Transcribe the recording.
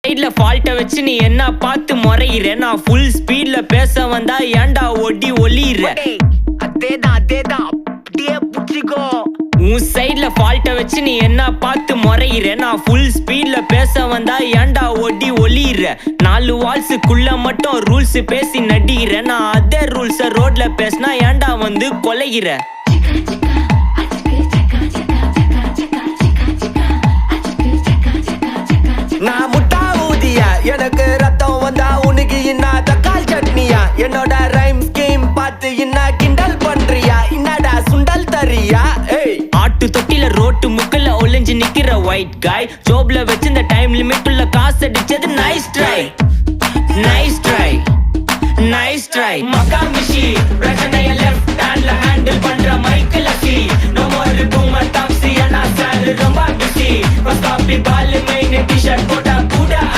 சைட்ல ஃபால்ட்ட வச்சு நீ என்ன பார்த்து முறையிற நான் ஃபுல் ஸ்பீட்ல பேச வந்தா ஏன்டா ஒடி ஒளியிற அதேதான் அப்படியே புடிச்சுக்கோ உன் சைட்ல ஃபால்ட்ட வச்சு நீ என்ன பார்த்து முறையிற நான் ஃபுல் ஸ்பீட்ல பேச வந்தா ஏன்டா ஒடி ஒளியிற 4 வால்ஸுக்குள்ள மட்டும் ரூல்ஸ் பேசி நடிகிற நான் அதே ரூல்ஸ ரோட்ல பேசினா ஏன்டா வந்து கொலைகிற நான் முட்டா ஊதியா எனக்கு ரத்தம் வந்தா உனக்கு இன்னா தக்காளி சட்னியா என்னோட ரைம் ஸ்கீம் பார்த்து இன்னா கிண்டல் பண்றியா என்னடா சுண்டல் தரியா ஆட்டு தொட்டில ரோட்டு முக்கல ஒளிஞ்சு நிக்கிற ஒயிட் காய் ஜோப்ல வச்சிருந்த டைம் லிமிட் உள்ள காசு அடிச்சது nice try nice try nice try மக்கா மிஷி பிரச்சனைய லெஃப்ட் ஹேண்ட்ல ஹேண்டில் பண்ற மைக்கேல் அசி நோ மோர் பூமர் டாக்ஸி அண்ணா சார் ரொம்ப பிஸி ஃபர்ஸ்ட் காப்பி பால் மெயின் டி-ஷர்ட் போட்டு